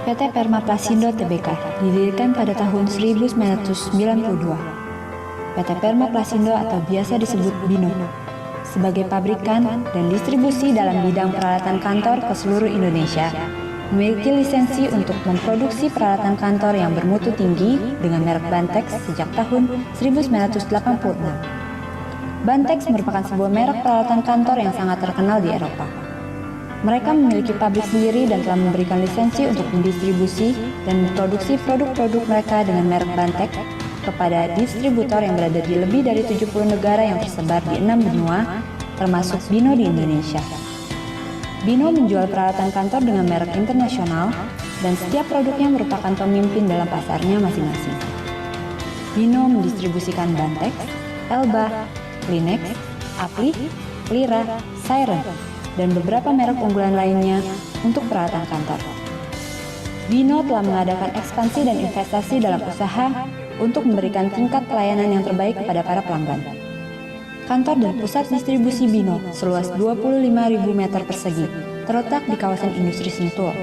PT Perma Plasindo Tbk didirikan pada tahun 1992. PT Perma Plasindo atau biasa disebut Bino sebagai pabrikan dan distribusi dalam bidang peralatan kantor ke seluruh Indonesia, memiliki lisensi untuk memproduksi peralatan kantor yang bermutu tinggi dengan merek Bantex sejak tahun 1986. Bantex merupakan sebuah merek peralatan kantor yang sangat terkenal di Eropa. Mereka memiliki pabrik sendiri dan telah memberikan lisensi untuk mendistribusi dan memproduksi produk-produk mereka dengan merek Bantex kepada distributor yang berada di lebih dari 70 negara yang tersebar di 6 benua, termasuk Bino di Indonesia. Bino menjual peralatan kantor dengan merek internasional dan setiap produknya merupakan pemimpin dalam pasarnya masing-masing. Bino mendistribusikan Bantex, Elba, Kleenex, Apli, Lira, Siren, dan beberapa merek unggulan lainnya untuk peralatan kantor. Bino telah mengadakan ekspansi dan investasi dalam usaha untuk memberikan tingkat pelayanan yang terbaik kepada para pelanggan. Kantor dan pusat distribusi Bino seluas 25.000 meter persegi terletak di kawasan industri Sentul.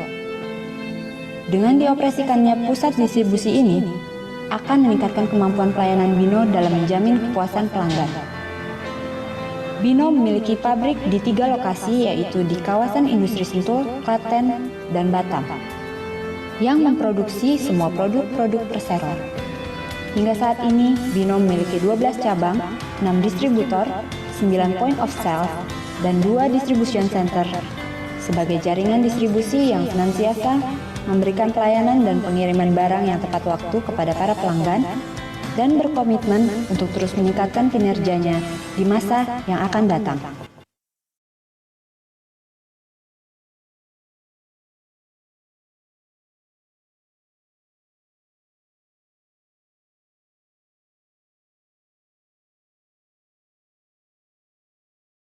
Dengan dioperasikannya pusat distribusi ini, akan meningkatkan kemampuan pelayanan Bino dalam menjamin kepuasan pelanggan. Bino memiliki pabrik di 3 lokasi, yaitu di kawasan industri Sentul, Klaten, dan Batam, yang memproduksi semua produk-produk perseroan. Hingga saat ini, Bino memiliki 12 cabang, 6 distributor, 9 point of sale, dan 2 distribution center sebagai jaringan distribusi yang senantiasa memberikan pelayanan dan pengiriman barang yang tepat waktu kepada para pelanggan dan berkomitmen untuk terus meningkatkan kinerjanya di masa yang akan datang.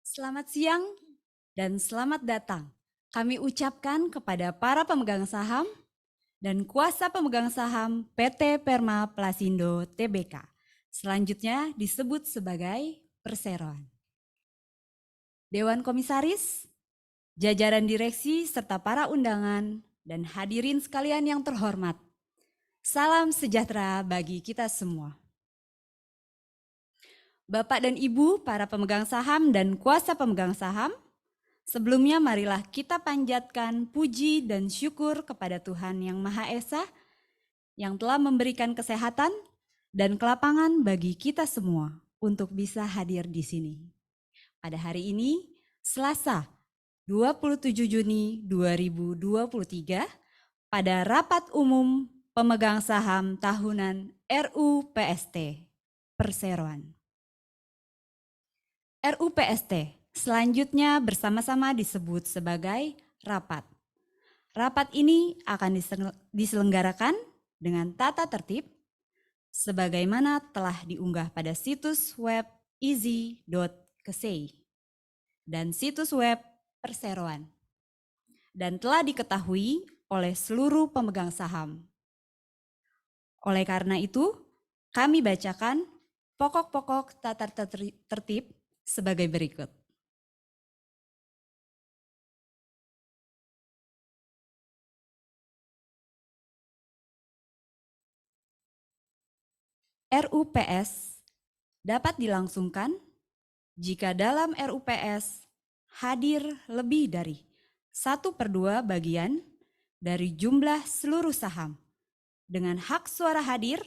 Selamat siang dan selamat datang. Kami ucapkan kepada para pemegang saham dan kuasa pemegang saham PT Perma Plasindo Tbk. Selanjutnya disebut sebagai perseroan. Dewan Komisaris, jajaran direksi serta para undangan dan hadirin sekalian yang terhormat. Salam sejahtera bagi kita semua. Bapak dan Ibu para pemegang saham dan kuasa pemegang saham, sebelumnya marilah kita panjatkan puji dan syukur kepada Tuhan Yang Maha Esa yang telah memberikan kesehatan dan kelapangan bagi kita semua untuk bisa hadir di sini. Pada hari ini, Selasa 27 Juni 2023, pada rapat umum pemegang saham tahunan RUPST Perseroan. RUPST selanjutnya bersama-sama disebut sebagai rapat. Rapat ini akan diselenggarakan dengan tata tertib sebagaimana telah diunggah pada situs web easy.kesei dan situs web Perseroan dan telah diketahui oleh seluruh pemegang saham. Oleh karena itu, kami bacakan pokok-pokok tata tertib sebagai berikut. RUPS dapat dilangsungkan jika dalam RUPS hadir lebih dari 1/2 bagian dari jumlah seluruh saham dengan hak suara hadir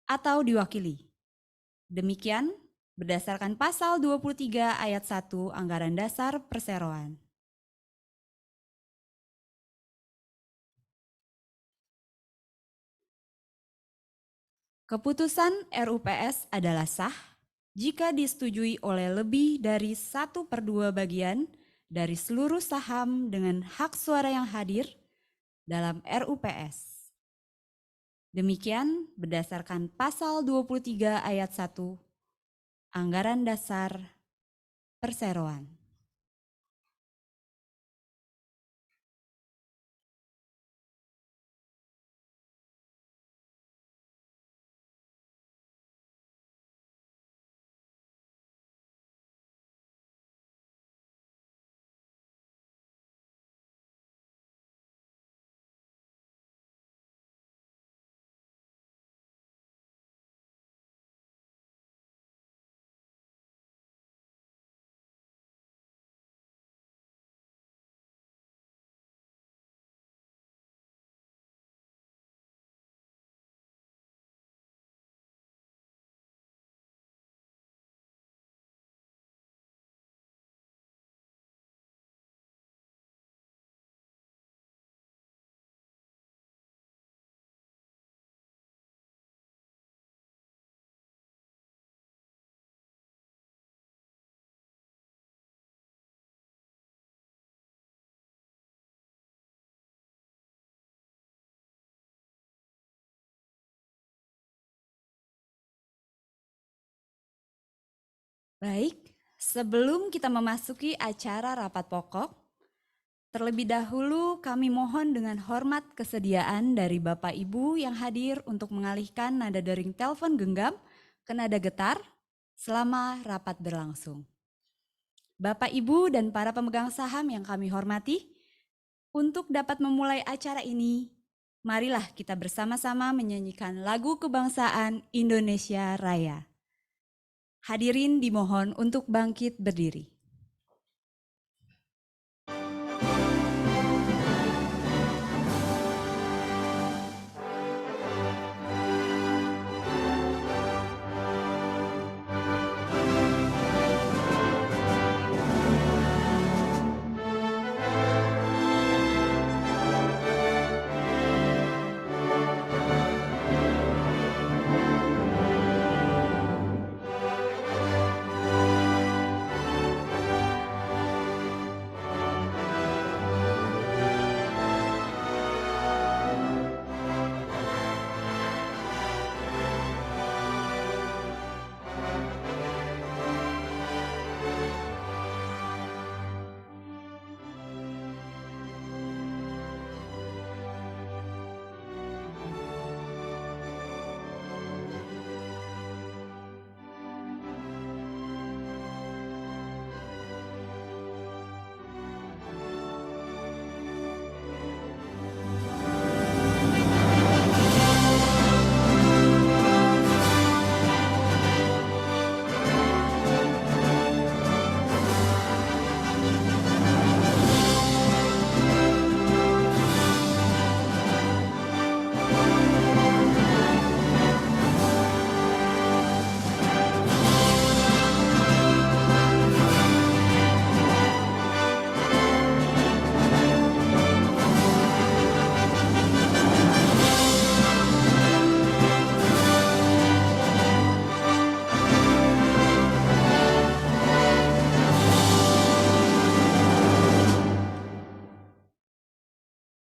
atau diwakili. Demikian berdasarkan pasal 23 ayat 1 Anggaran Dasar Perseroan. Keputusan RUPS adalah sah jika disetujui oleh lebih dari 1/2 bagian dari seluruh saham dengan hak suara yang hadir dalam RUPS. Demikian berdasarkan pasal 23 ayat 1 Anggaran Dasar Perseroan. Baik, sebelum kita memasuki acara rapat pokok, terlebih dahulu kami mohon dengan hormat kesediaan dari Bapak Ibu yang hadir untuk mengalihkan nada dering telepon genggam ke nada getar selama rapat berlangsung. Bapak Ibu dan para pemegang saham yang kami hormati, untuk dapat memulai acara ini, marilah kita bersama-sama menyanyikan lagu kebangsaan Indonesia Raya. Hadirin dimohon untuk bangkit berdiri.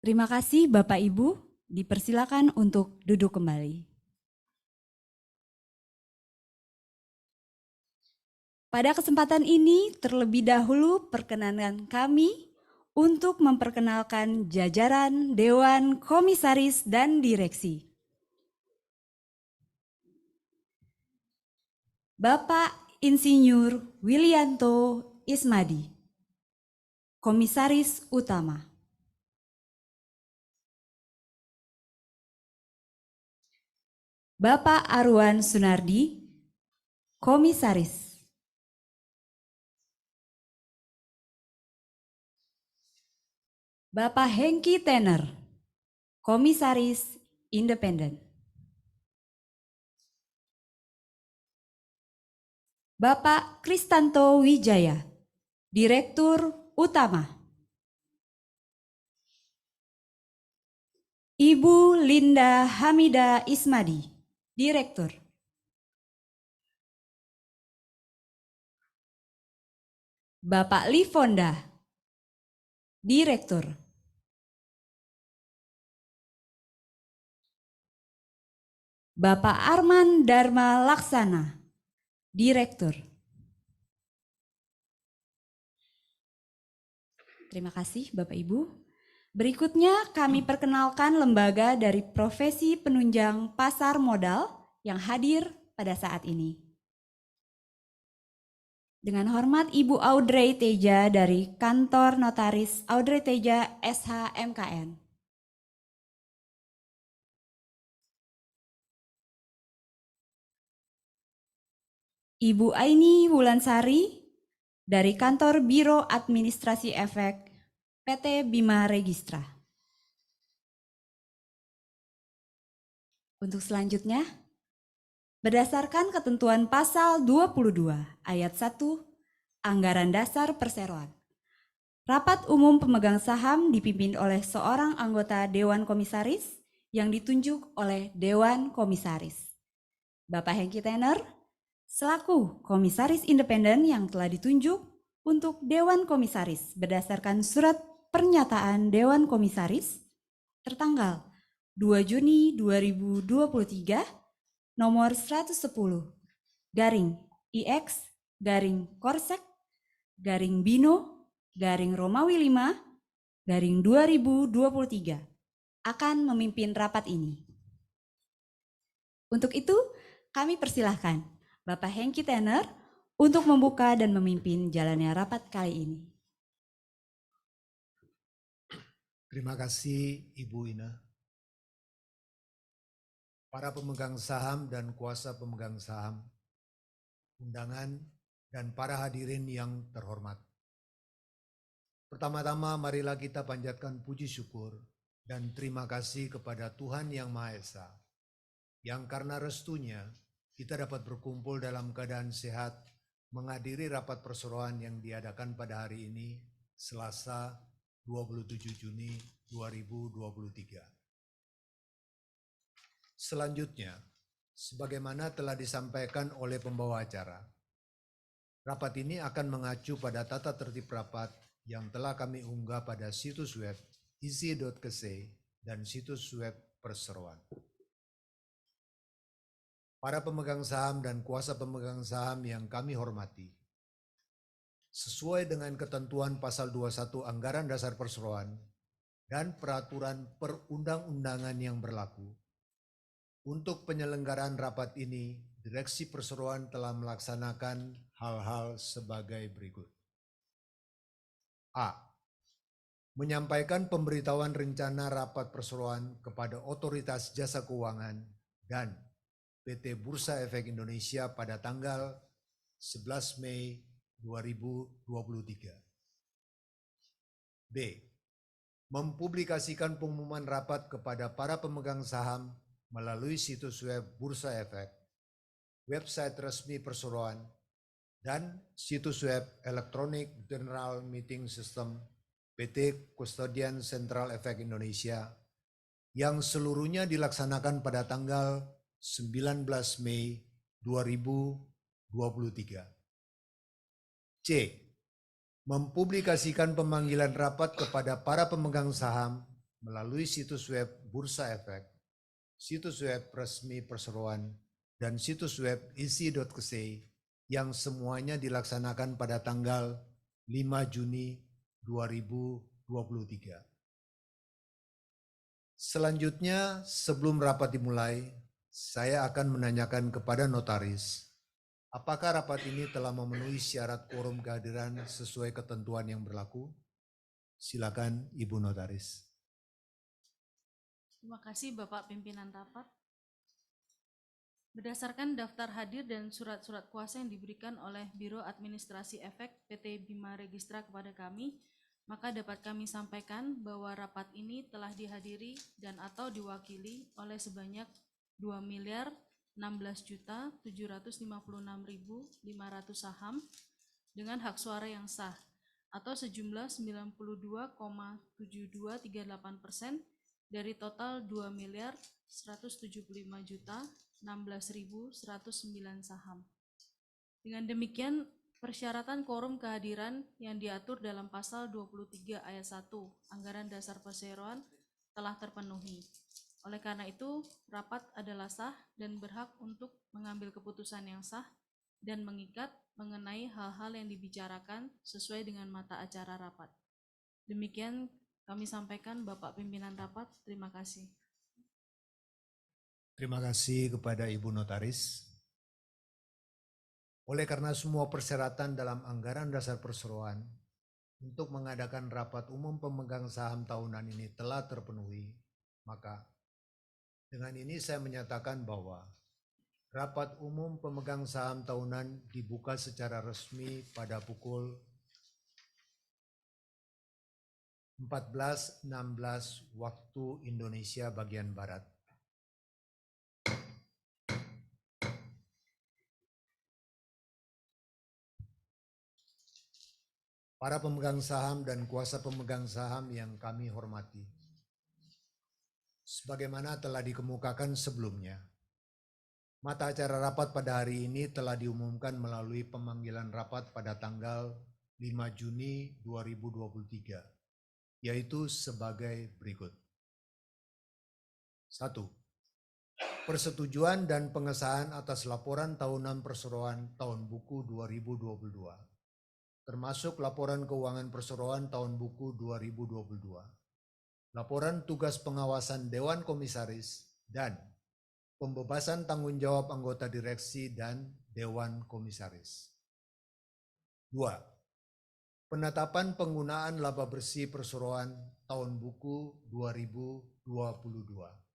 Terima kasih Bapak Ibu, dipersilakan untuk duduk kembali. Pada kesempatan ini terlebih dahulu perkenankan kami untuk memperkenalkan jajaran Dewan Komisaris dan Direksi. Bapak Insinyur Willianto Ismadi, Komisaris Utama. Bapak Arwan Sunardi, Komisaris. Bapak Hengki Tenner, Komisaris Independen. Bapak Kristanto Wijaya, Direktur Utama. Ibu Linda Hamida Ismadi, Direktur. Bapak Lifonda, Direktur. Bapak Arman Dharma Laksana, Direktur. Terima kasih Bapak Ibu. Berikutnya kami perkenalkan lembaga dari profesi penunjang pasar modal yang hadir pada saat ini. Dengan hormat Ibu Audrey Teja dari Kantor Notaris Audrey Teja SH MKN. Ibu Aini Wulansari dari Kantor Biro Administrasi Efek PT Bima Registra. Untuk selanjutnya, berdasarkan ketentuan pasal 22 ayat 1 Anggaran Dasar Perseroan, rapat umum pemegang saham dipimpin oleh seorang anggota Dewan Komisaris yang ditunjuk oleh Dewan Komisaris. Bapak Hengki Tenner, selaku Komisaris Independen yang telah ditunjuk untuk Dewan Komisaris berdasarkan surat pernyataan Dewan Komisaris tertanggal 2 Juni 2023 nomor 110 garing IX /Korsek/Bino/Romawi 5/2023 akan memimpin rapat ini. Untuk itu, kami persilahkan Bapak Hengki Tenner untuk membuka dan memimpin jalannya rapat kali ini. Terima kasih Ibu Ina. Para pemegang saham dan kuasa pemegang saham, undangan dan para hadirin yang terhormat. Pertama-tama marilah kita panjatkan puji syukur dan terima kasih kepada Tuhan Yang Maha Esa, yang karena restunya kita dapat berkumpul dalam keadaan sehat menghadiri rapat perseroan yang diadakan pada hari ini, Selasa 27 Juni 2023. Selanjutnya, sebagaimana telah disampaikan oleh pembawa acara, rapat ini akan mengacu pada tata tertib rapat yang telah kami unggah pada situs web isi.kese dan situs web perseroan. Para pemegang saham dan kuasa pemegang saham yang kami hormati, sesuai dengan ketentuan pasal 21 Anggaran Dasar Perseroan dan peraturan perundang-undangan yang berlaku, untuk penyelenggaraan rapat ini, Direksi Perseroan telah melaksanakan hal-hal sebagai berikut. A. Menyampaikan pemberitahuan rencana rapat perseroan kepada Otoritas Jasa Keuangan dan PT Bursa Efek Indonesia pada tanggal 11 Mei 2023. B. Mempublikasikan pengumuman rapat kepada para pemegang saham melalui situs web Bursa Efek, website resmi perseroan, dan situs web Electronic General Meeting System PT Custodian Central Efek Indonesia yang seluruhnya dilaksanakan pada tanggal 19 Mei 2023. C. Mempublikasikan pemanggilan rapat kepada para pemegang saham melalui situs web Bursa Efek, situs web resmi perseroan, dan situs web isi.kese yang semuanya dilaksanakan pada tanggal 5 Juni 2023. Selanjutnya, sebelum rapat dimulai, saya akan menanyakan kepada notaris, apakah rapat ini telah memenuhi syarat quorum kehadiran sesuai ketentuan yang berlaku? Silakan Ibu Notaris. Terima kasih Bapak Pimpinan Rapat. Berdasarkan daftar hadir dan surat-surat kuasa yang diberikan oleh Biro Administrasi Efek PT Bima Registra kepada kami, maka dapat kami sampaikan bahwa rapat ini telah dihadiri dan atau diwakili oleh sebanyak 2.016.756.500 saham dengan hak suara yang sah atau sejumlah 92,7238% dari total 2.175.016.109 saham. Dengan demikian, persyaratan quorum kehadiran yang diatur dalam pasal 23 ayat 1 Anggaran Dasar Perseroan telah terpenuhi. Oleh karena itu, rapat adalah sah dan berhak untuk mengambil keputusan yang sah dan mengikat mengenai hal-hal yang dibicarakan sesuai dengan mata acara rapat. Demikian kami sampaikan Bapak Pimpinan Rapat. Terima kasih. Terima kasih kepada Ibu Notaris. Oleh karena semua persyaratan dalam Anggaran Dasar Perseroan untuk mengadakan rapat umum pemegang saham tahunan ini telah terpenuhi, maka dengan ini saya menyatakan bahwa rapat umum pemegang saham tahunan dibuka secara resmi pada pukul 14.16 waktu Indonesia bagian Barat. Para pemegang saham dan kuasa pemegang saham yang kami hormati, sebagaimana telah dikemukakan sebelumnya, mata acara rapat pada hari ini telah diumumkan melalui pemanggilan rapat pada tanggal 5 Juni 2023, yaitu sebagai berikut. 1. Persetujuan dan pengesahan atas laporan tahunan perseroan tahun buku 2022, termasuk laporan keuangan perseroan tahun buku 2022, laporan tugas pengawasan Dewan Komisaris, dan pembebasan tanggung jawab anggota direksi dan Dewan Komisaris. 2. Penetapan penggunaan laba bersih perseroan tahun buku 2022.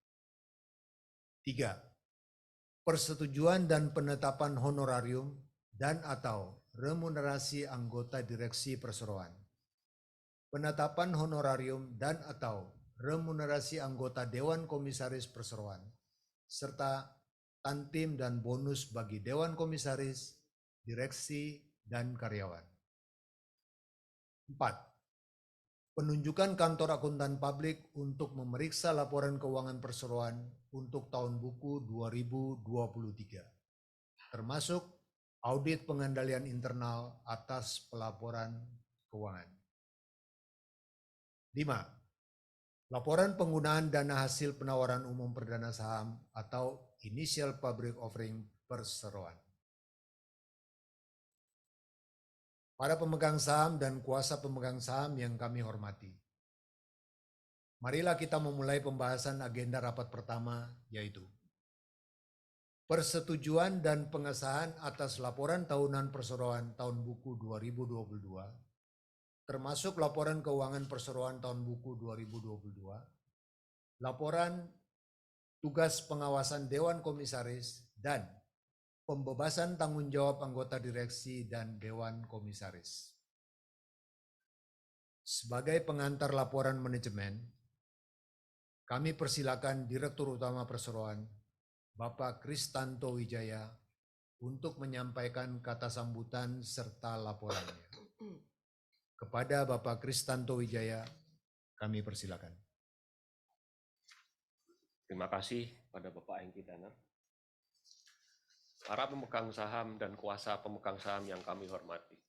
3. Persetujuan dan penetapan honorarium dan atau remunerasi anggota direksi perseroan. Penetapan honorarium dan atau remunerasi anggota Dewan Komisaris Perseroan, serta tantim dan bonus bagi Dewan Komisaris, direksi, dan karyawan. 4. Penunjukan kantor akuntan publik untuk memeriksa laporan keuangan perseroan untuk tahun buku 2023, termasuk audit pengendalian internal atas pelaporan keuangan. 5. Laporan penggunaan dana hasil penawaran umum perdana saham atau initial public offering perseroan. Para pemegang saham dan kuasa pemegang saham yang kami hormati, marilah kita memulai pembahasan agenda rapat pertama, yaitu persetujuan dan pengesahan atas laporan tahunan perseroan tahun buku 2022, termasuk laporan keuangan perseroan tahun buku 2022, laporan tugas pengawasan Dewan Komisaris, dan pembebasan tanggung jawab anggota direksi dan Dewan Komisaris. Sebagai pengantar laporan manajemen, kami persilakan Direktur Utama Perseroan, Bapak Kristanto Wijaya, untuk menyampaikan kata sambutan serta laporannya. Kepada Bapak Kristanto Wijaya, kami persilakan. Terima kasih pada Bapak Hengki Danner. Para pemegang saham dan kuasa pemegang saham yang kami hormati.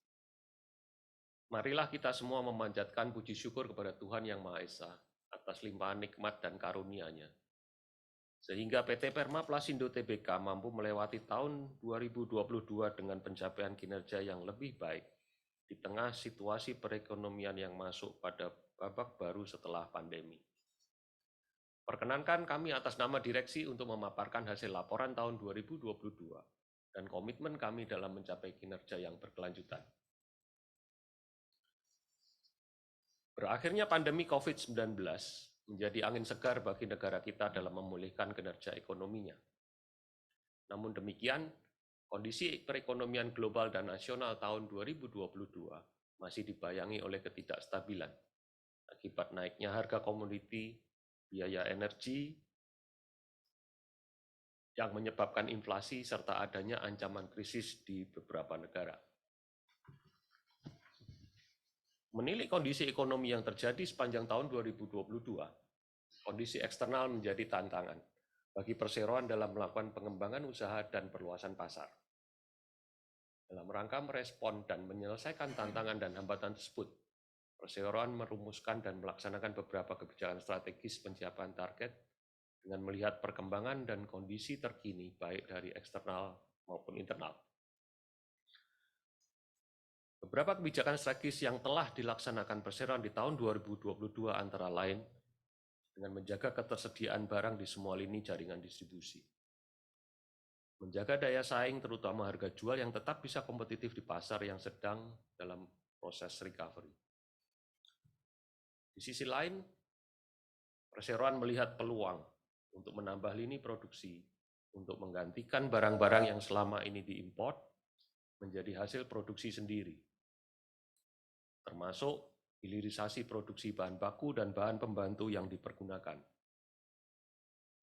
Marilah kita semua memanjatkan puji syukur kepada Tuhan Yang Maha Esa atas limpahan nikmat dan karunia-Nya, sehingga PT Perma Plasindo Tbk mampu melewati tahun 2022 dengan pencapaian kinerja yang lebih baik di tengah situasi perekonomian yang masuk pada babak baru setelah pandemi. Perkenankan kami atas nama direksi untuk memaparkan hasil laporan tahun 2022 dan komitmen kami dalam mencapai kinerja yang berkelanjutan. Berakhirnya pandemi COVID-19 menjadi angin segar bagi negara kita dalam memulihkan kinerja ekonominya. Namun demikian, kondisi perekonomian global dan nasional tahun 2022 masih dibayangi oleh ketidakstabilan akibat naiknya harga komoditi, biaya energi yang menyebabkan inflasi serta adanya ancaman krisis di beberapa negara. Menilik kondisi ekonomi yang terjadi sepanjang tahun 2022, kondisi eksternal menjadi tantangan bagi perseroan dalam melakukan pengembangan usaha dan perluasan pasar. Dalam rangka merespon dan menyelesaikan tantangan dan hambatan tersebut, perseroan merumuskan dan melaksanakan beberapa kebijakan strategis pencapaian target dengan melihat perkembangan dan kondisi terkini baik dari eksternal maupun internal. Beberapa kebijakan strategis yang telah dilaksanakan perseroan di tahun 2022 antara lain dengan menjaga ketersediaan barang di semua lini jaringan distribusi, menjaga daya saing terutama harga jual yang tetap bisa kompetitif di pasar yang sedang dalam proses recovery. Di sisi lain, perseroan melihat peluang untuk menambah lini produksi untuk menggantikan barang-barang yang selama ini diimport menjadi hasil produksi sendiri, termasuk hilirisasi produksi bahan baku dan bahan pembantu yang dipergunakan.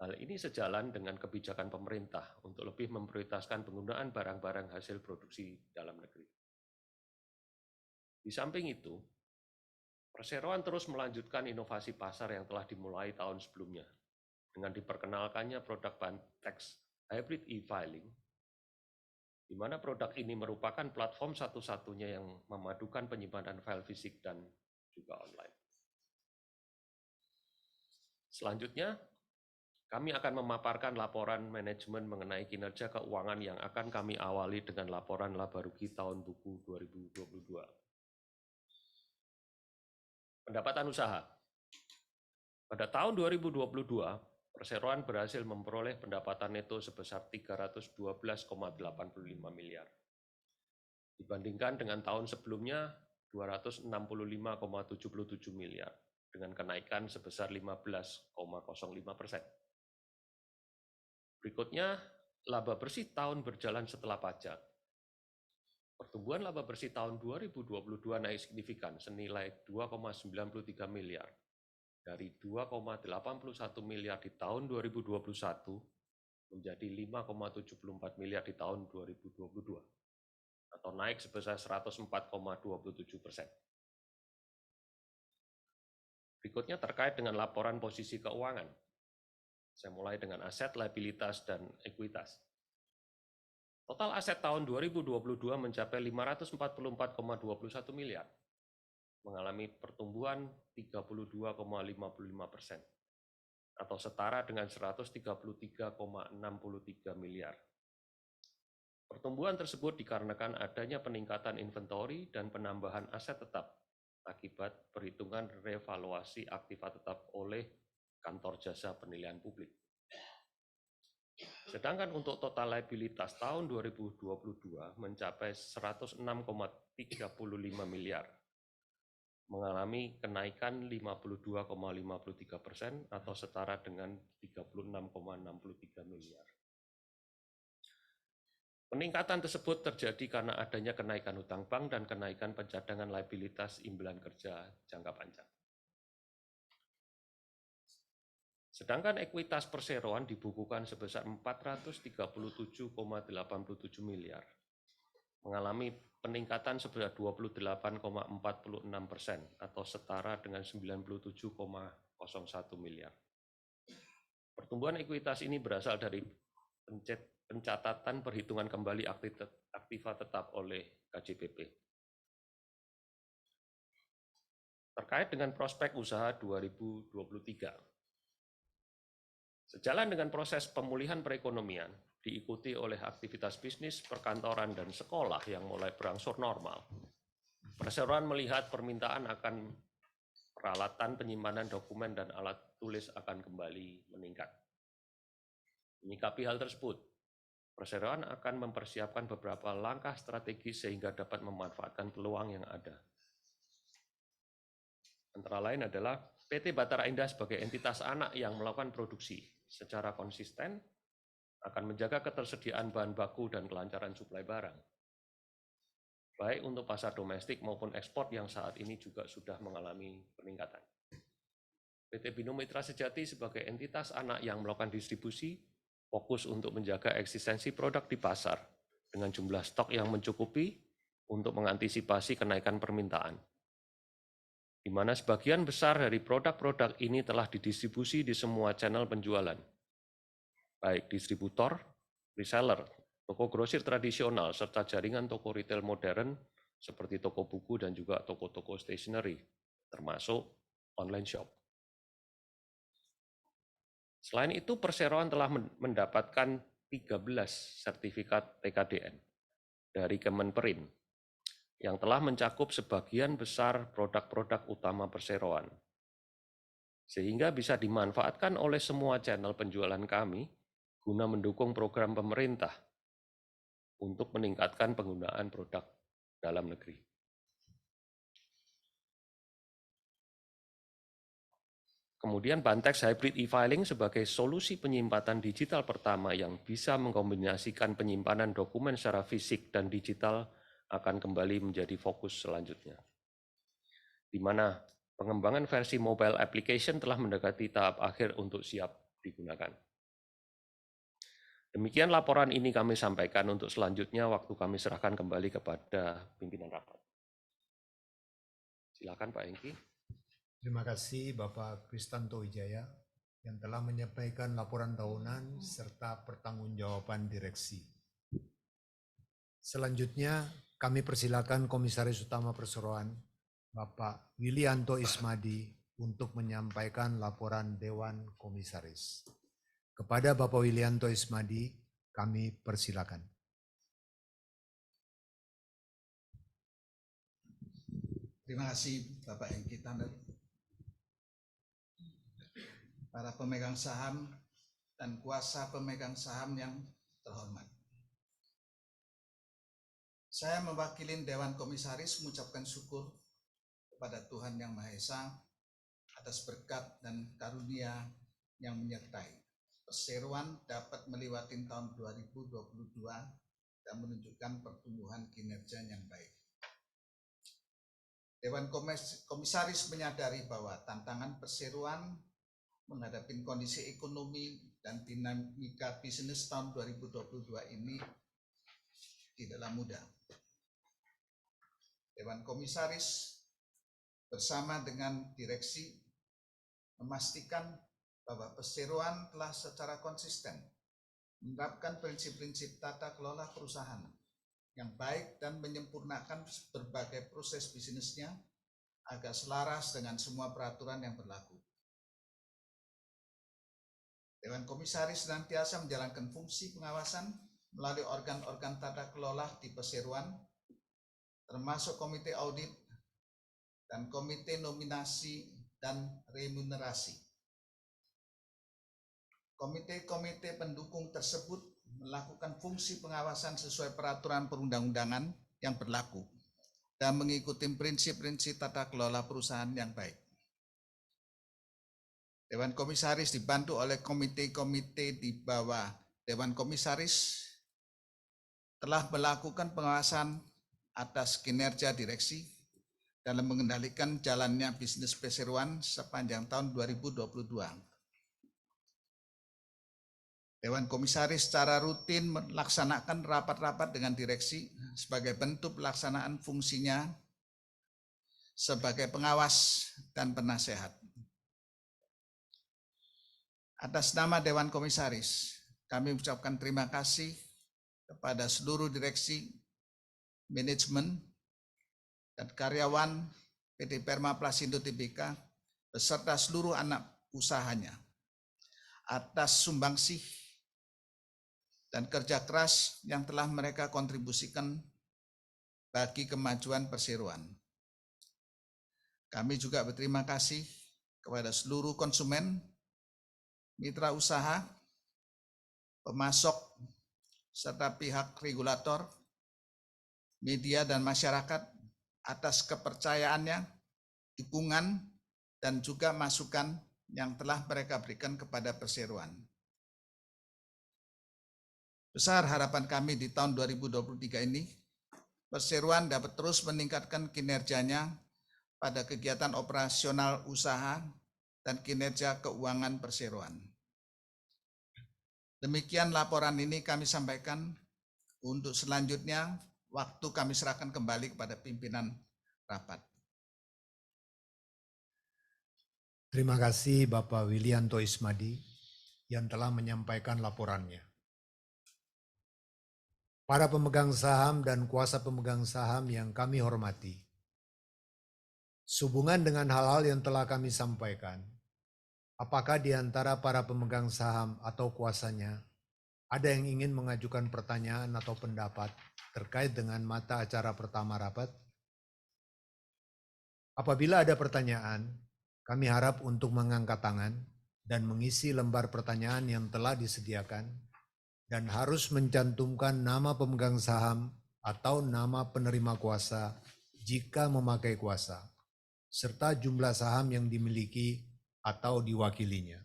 Hal ini sejalan dengan kebijakan pemerintah untuk lebih memprioritaskan penggunaan barang-barang hasil produksi dalam negeri. Di samping itu, perseroan terus melanjutkan inovasi pasar yang telah dimulai tahun sebelumnya dengan diperkenalkannya produk bahan teks hybrid e-filing, di mana produk ini merupakan platform satu-satunya yang memadukan penyimpanan file fisik dan juga online. Selanjutnya, kami akan memaparkan laporan manajemen mengenai kinerja keuangan yang akan kami awali dengan laporan laba rugi tahun buku 2022. Pendapatan usaha. Pada tahun 2022, perseroan berhasil memperoleh pendapatan neto sebesar 312,85 miliar. Dibandingkan dengan tahun sebelumnya, 265,77 miliar, dengan kenaikan sebesar 15,05%. Berikutnya, laba bersih tahun berjalan setelah pajak. Pertumbuhan laba bersih tahun 2022 naik signifikan senilai 2,93 miliar dari 2,81 miliar di tahun 2021 menjadi 5,74 miliar di tahun 2022 atau naik sebesar 104,27%. Berikutnya terkait dengan laporan posisi keuangan. Saya mulai dengan aset, liabilitas, dan ekuitas. Total aset tahun 2022 mencapai 544,21 miliar, mengalami pertumbuhan 32,55%, atau setara dengan 133,63 miliar. Pertumbuhan tersebut dikarenakan adanya peningkatan inventori dan penambahan aset tetap akibat perhitungan revaluasi aktiva tetap oleh Kantor Jasa Penilaian Publik. Sedangkan untuk total liabilitas tahun 2022 mencapai 106,35 miliar, mengalami kenaikan 52,53% atau setara dengan 36,63 miliar. Peningkatan tersebut terjadi karena adanya kenaikan hutang bank dan kenaikan pencadangan liabilitas imbalan kerja jangka panjang. Sedangkan ekuitas perseroan dibukukan sebesar 437,87 miliar, mengalami peningkatan sebesar 28,46% atau setara dengan 97,01 miliar. Pertumbuhan ekuitas ini berasal dari pencatatan perhitungan kembali aktiva tetap oleh KJPP. Terkait dengan prospek usaha 2023. Sejalan dengan proses pemulihan perekonomian, diikuti oleh aktivitas bisnis, perkantoran, dan sekolah yang mulai berangsur normal, perseroan melihat permintaan akan peralatan penyimpanan dokumen dan alat tulis akan kembali meningkat. Menyikapi hal tersebut, perseroan akan mempersiapkan beberapa langkah strategis sehingga dapat memanfaatkan peluang yang ada. Antara lain adalah PT Batara Indah sebagai entitas anak yang melakukan produksi secara konsisten akan menjaga ketersediaan bahan baku dan kelancaran suplai barang, baik untuk pasar domestik maupun ekspor yang saat ini juga sudah mengalami peningkatan. PT Binu Mitra Sejati sebagai entitas anak yang melakukan distribusi fokus untuk menjaga eksistensi produk di pasar dengan jumlah stok yang mencukupi untuk mengantisipasi kenaikan permintaan, di mana sebagian besar dari produk-produk ini telah didistribusi di semua channel penjualan, baik distributor, reseller, toko grosir tradisional, serta jaringan toko retail modern seperti toko buku dan juga toko-toko stationery, termasuk online shop. Selain itu, perseroan telah mendapatkan 13 sertifikat TKDN dari Kemenperin, yang telah mencakup sebagian besar produk-produk utama perseroan, sehingga bisa dimanfaatkan oleh semua channel penjualan kami guna mendukung program pemerintah untuk meningkatkan penggunaan produk dalam negeri. Kemudian Bantex Hybrid e-Filing sebagai solusi penyimpanan digital pertama yang bisa mengkombinasikan penyimpanan dokumen secara fisik dan digital akan kembali menjadi fokus selanjutnya, di mana pengembangan versi mobile application telah mendekati tahap akhir untuk siap digunakan. Demikian laporan ini kami sampaikan, untuk selanjutnya waktu kami serahkan kembali kepada pimpinan rapat. Silakan Pak Hengki. Terima kasih Bapak Kristanto Wijaya yang telah menyampaikan laporan tahunan serta pertanggungjawaban direksi. Selanjutnya kami persilakan Komisaris Utama Perseroan Bapak Wilianto Ismadi untuk menyampaikan laporan Dewan Komisaris. Kepada Bapak Wilianto Ismadi, kami persilakan. Terima kasih Bapak Hengki Tandel, para pemegang saham dan kuasa pemegang saham yang terhormat. Saya mewakili Dewan Komisaris mengucapkan syukur kepada Tuhan Yang Maha Esa atas berkat dan karunia yang menyertai perseroan dapat melewati tahun 2022 dan menunjukkan pertumbuhan kinerja yang baik. Dewan Komisaris menyadari bahwa tantangan perseroan menghadapi kondisi ekonomi dan dinamika bisnis tahun 2022 ini tidaklah mudah. Dewan Komisaris bersama dengan direksi memastikan bahwa perseroan telah secara konsisten menerapkan prinsip-prinsip tata kelola perusahaan yang baik dan menyempurnakan berbagai proses bisnisnya agar selaras dengan semua peraturan yang berlaku. Dewan Komisaris senantiasa menjalankan fungsi pengawasan melalui organ-organ tata kelola di perseroan, termasuk komite audit dan komite nominasi dan remunerasi. Komite-komite pendukung tersebut melakukan fungsi pengawasan sesuai peraturan perundang-undangan yang berlaku dan mengikuti prinsip-prinsip tata kelola perusahaan yang baik. Dewan Komisaris dibantu oleh komite-komite di bawah Dewan Komisaris telah melakukan pengawasan atas kinerja direksi dalam mengendalikan jalannya bisnis perseroan sepanjang tahun 2022. Dewan Komisaris secara rutin melaksanakan rapat-rapat dengan direksi sebagai bentuk pelaksanaan fungsinya sebagai pengawas dan penasehat. Atas nama Dewan Komisaris, kami mengucapkan terima kasih kepada seluruh direksi, manajemen, dan karyawan PT Permaplasindro Tbk beserta seluruh anak usahanya atas sumbangsih dan kerja keras yang telah mereka kontribusikan bagi kemajuan perseroan. Kami juga berterima kasih kepada seluruh konsumen, mitra usaha, pemasok, serta pihak regulator, media, dan masyarakat atas kepercayaannya, dukungan, dan juga masukan yang telah mereka berikan kepada perseroan. Besar harapan kami di tahun 2023 ini, perseroan dapat terus meningkatkan kinerjanya pada kegiatan operasional usaha dan kinerja keuangan perseroan. Demikian laporan ini kami sampaikan. Untuk selanjutnya, waktu kami serahkan kembali kepada pimpinan rapat. Terima kasih Bapak Wilianto Ismadi yang telah menyampaikan laporannya. Para pemegang saham dan kuasa pemegang saham yang kami hormati, sehubungan dengan hal-hal yang telah kami sampaikan, apakah di antara para pemegang saham atau kuasanya ada yang ingin mengajukan pertanyaan atau pendapat terkait dengan mata acara pertama rapat? Apabila ada pertanyaan, kami harap untuk mengangkat tangan dan mengisi lembar pertanyaan yang telah disediakan dan harus mencantumkan nama pemegang saham atau nama penerima kuasa jika memakai kuasa, serta jumlah saham yang dimiliki atau diwakilinya.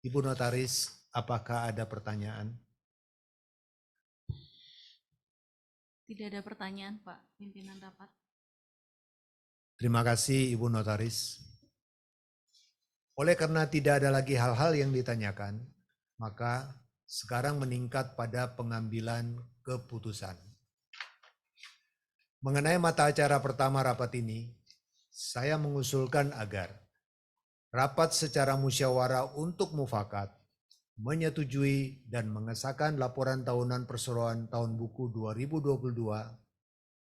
Ibu Notaris, apakah ada pertanyaan? Tidak ada pertanyaan, Pak Pimpinan Rapat. Terima kasih Ibu Notaris. Oleh karena tidak ada lagi hal-hal yang ditanyakan, maka sekarang meningkat pada pengambilan keputusan. Mengenai mata acara pertama rapat ini, saya mengusulkan agar rapat secara musyawarah untuk mufakat menyetujui dan mengesahkan laporan tahunan perseroan tahun buku 2022,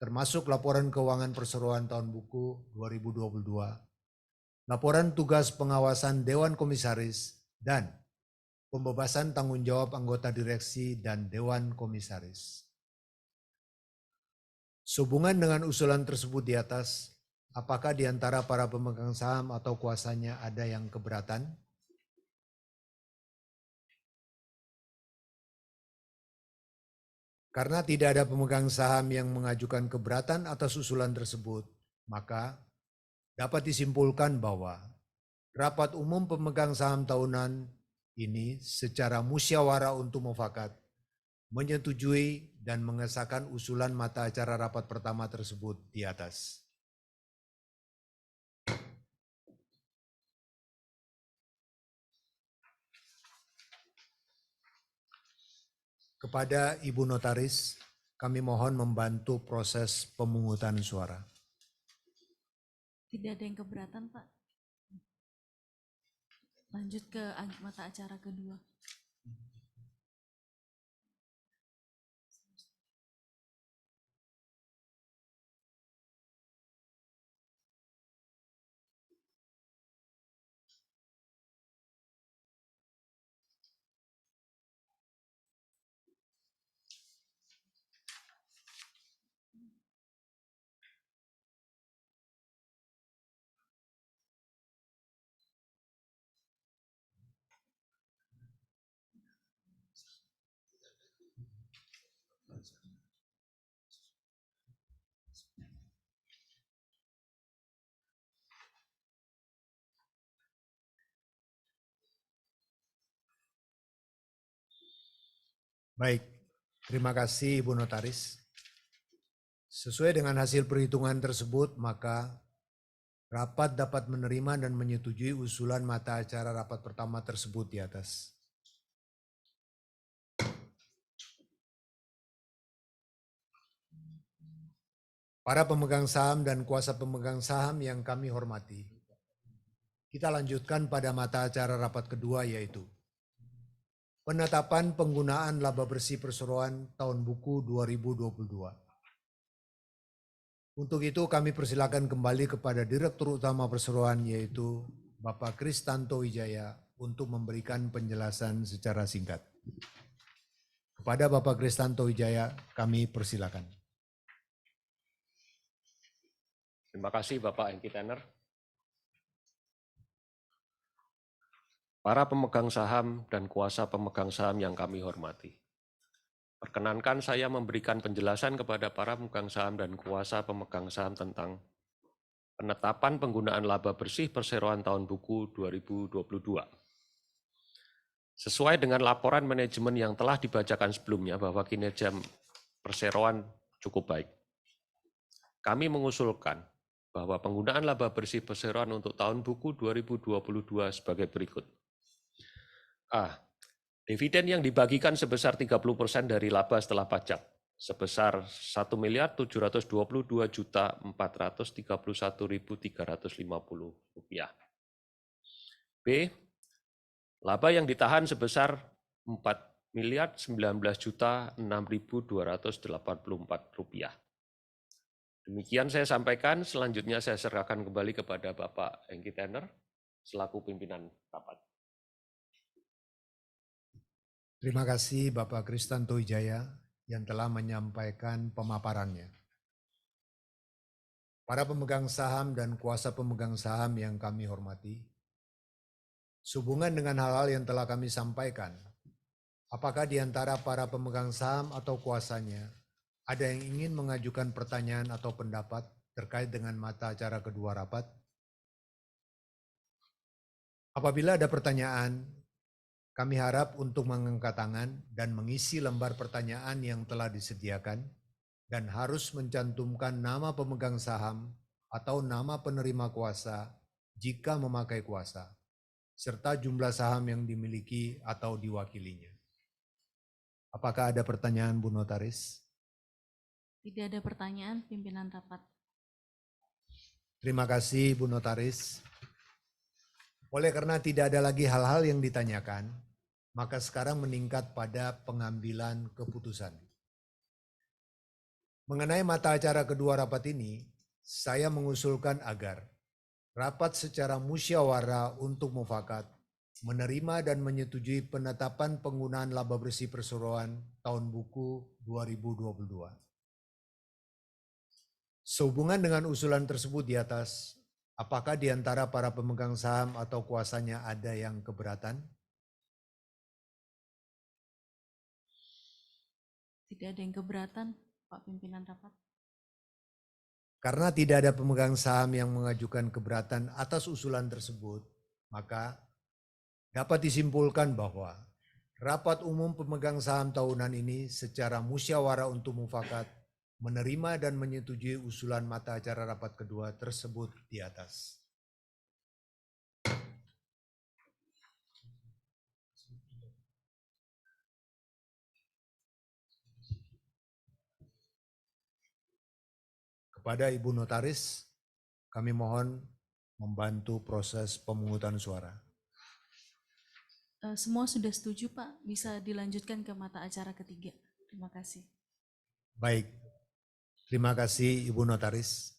termasuk laporan keuangan perseroan tahun buku 2022, laporan tugas pengawasan Dewan Komisaris, dan pembebasan tanggung jawab anggota direksi dan Dewan Komisaris. Sehubungan dengan usulan tersebut di atas, apakah di antara para pemegang saham atau kuasanya ada yang keberatan? Karena tidak ada pemegang saham yang mengajukan keberatan atas usulan tersebut, maka dapat disimpulkan bahwa rapat umum pemegang saham tahunan ini secara musyawarah untuk mufakat menyetujui dan mengesahkan usulan mata acara rapat pertama tersebut di atas. Kepada Ibu Notaris, kami mohon membantu proses pemungutan suara. Tidak ada yang keberatan, Pak. Lanjut ke mata acara kedua. Baik, terima kasih Ibu Notaris. Sesuai dengan hasil perhitungan tersebut, maka rapat dapat menerima dan menyetujui usulan mata acara rapat pertama tersebut di atas. Para pemegang saham dan kuasa pemegang saham yang kami hormati, kita lanjutkan pada mata acara rapat kedua, yaitu penetapan penggunaan laba bersih perseroan tahun buku 2022. Untuk itu kami persilakan kembali kepada Direktur Utama Perseroan, yaitu Bapak Kristanto Wijaya, untuk memberikan penjelasan secara singkat. Kepada Bapak Kristanto Wijaya, kami persilakan. Terima kasih Bapak Hengki Tenner. Para pemegang saham dan kuasa pemegang saham yang kami hormati. Perkenankan saya memberikan penjelasan kepada para pemegang saham dan kuasa pemegang saham tentang penetapan penggunaan laba bersih perseroan tahun buku 2022. Sesuai dengan laporan manajemen yang telah dibacakan sebelumnya bahwa kinerja perseroan cukup baik. Kami mengusulkan bahwa penggunaan laba bersih perseroan untuk tahun buku 2022 sebagai berikut. A. Dividen yang dibagikan sebesar 30% dari laba setelah pajak sebesar Rp1.722.431.350. B. Laba yang ditahan sebesar Rp4.019.006.284. Demikian saya sampaikan, selanjutnya saya serahkan kembali kepada Bapak Hengki Tenner selaku pimpinan rapat. Terima kasih Bapak Kristanto Wijaya yang telah menyampaikan pemaparannya. Para pemegang saham dan kuasa pemegang saham yang kami hormati, sehubungan dengan hal-hal yang telah kami sampaikan, apakah di antara para pemegang saham atau kuasanya ada yang ingin mengajukan pertanyaan atau pendapat terkait dengan mata acara kedua rapat? Apabila ada pertanyaan, kami harap untuk mengangkat tangan dan mengisi lembar pertanyaan yang telah disediakan dan harus mencantumkan nama pemegang saham atau nama penerima kuasa jika memakai kuasa, serta jumlah saham yang dimiliki atau diwakilinya. Apakah ada pertanyaan, Bu Notaris? Tidak ada pertanyaan, pimpinan rapat. Terima kasih, Bu Notaris. Oleh karena tidak ada lagi hal-hal yang ditanyakan, maka sekarang meningkat pada pengambilan keputusan. Mengenai mata acara kedua rapat ini, saya mengusulkan agar rapat secara musyawarah untuk mufakat menerima dan menyetujui penetapan penggunaan laba bersih perseroan tahun buku 2022. Sehubungan dengan usulan tersebut di atas, apakah di antara para pemegang saham atau kuasanya ada yang keberatan? Tidak ada yang keberatan, Pak Pimpinan Rapat. Karena tidak ada pemegang saham yang mengajukan keberatan atas usulan tersebut, maka dapat disimpulkan bahwa rapat umum pemegang saham tahunan ini secara musyawarah untuk mufakat menerima dan menyetujui usulan mata acara rapat kedua tersebut di atas. Kepada Ibu Notaris, kami mohon membantu proses pemungutan suara. Semua sudah setuju, Pak. Bisa dilanjutkan ke mata acara ketiga. Terima kasih. Baik, terima kasih Ibu Notaris.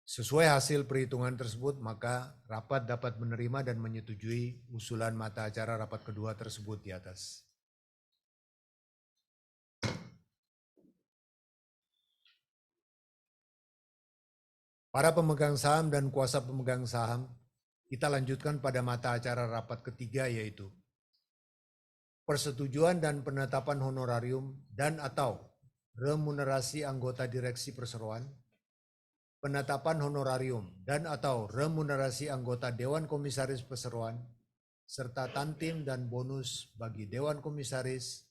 Sesuai hasil perhitungan tersebut, maka rapat dapat menerima dan menyetujui usulan mata acara rapat kedua tersebut di atas. Para pemegang saham dan kuasa pemegang saham, kita lanjutkan pada mata acara rapat ketiga, yaitu persetujuan dan penetapan honorarium dan atau remunerasi anggota direksi perseroan, penetapan honorarium dan atau remunerasi anggota Dewan Komisaris Perseroan, serta tantim dan bonus bagi Dewan Komisaris,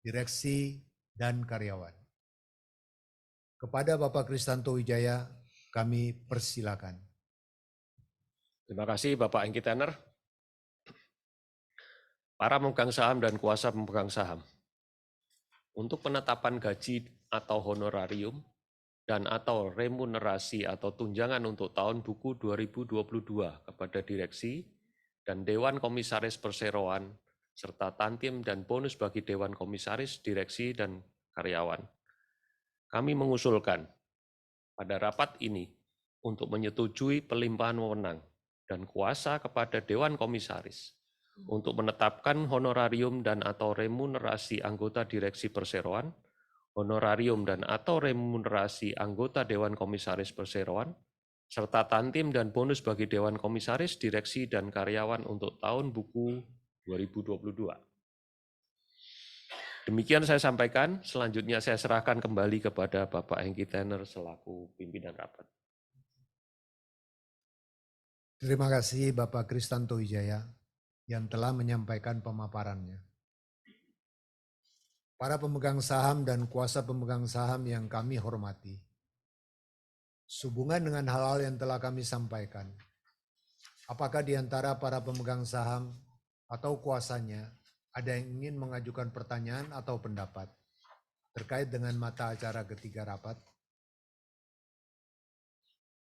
direksi, dan karyawan. Kepada Bapak Kristanto Wijaya, kami persilakan. Terima kasih Bapak Hengki Tenner. Para pemegang saham dan kuasa pemegang saham, untuk penetapan gaji atau honorarium dan atau remunerasi atau tunjangan untuk tahun buku 2022 kepada direksi dan Dewan Komisaris Perseroan, serta tantim dan bonus bagi Dewan Komisaris, direksi, dan karyawan. Kami mengusulkan pada rapat ini untuk menyetujui pelimpahan wewenang dan kuasa kepada Dewan Komisaris untuk menetapkan honorarium dan atau remunerasi anggota direksi perseroan, honorarium dan atau remunerasi anggota Dewan Komisaris Perseroan, serta tantim dan bonus bagi Dewan Komisaris, direksi, dan karyawan untuk tahun buku 2022. Demikian saya sampaikan, selanjutnya saya serahkan kembali kepada Bapak Hengki Tenner selaku pimpinan rapat. Terima kasih Bapak Kristanto Wijaya yang telah menyampaikan pemaparannya. Para pemegang saham dan kuasa pemegang saham yang kami hormati, sehubungan dengan hal-hal yang telah kami sampaikan, apakah di antara para pemegang saham atau kuasanya ada yang ingin mengajukan pertanyaan atau pendapat terkait dengan mata acara ketiga rapat?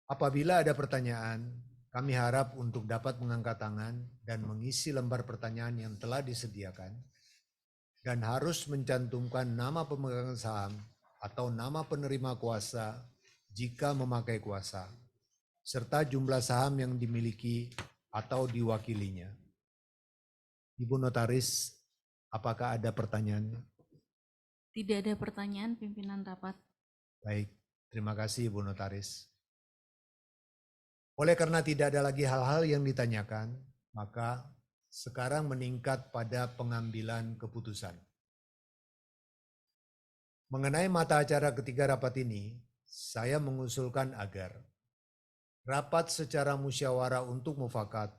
Apabila ada pertanyaan, kami harap untuk dapat mengangkat tangan dan mengisi lembar pertanyaan yang telah disediakan dan harus mencantumkan nama pemegang saham atau nama penerima kuasa jika memakai kuasa, serta jumlah saham yang dimiliki atau diwakilinya. Ibu Notaris, apakah ada pertanyaan? Tidak ada pertanyaan, pimpinan rapat. Baik, terima kasih Ibu Notaris. Oleh karena tidak ada lagi hal-hal yang ditanyakan, maka sekarang meningkat pada pengambilan keputusan. Mengenai mata acara ketiga rapat ini, saya mengusulkan agar rapat secara musyawarah untuk mufakat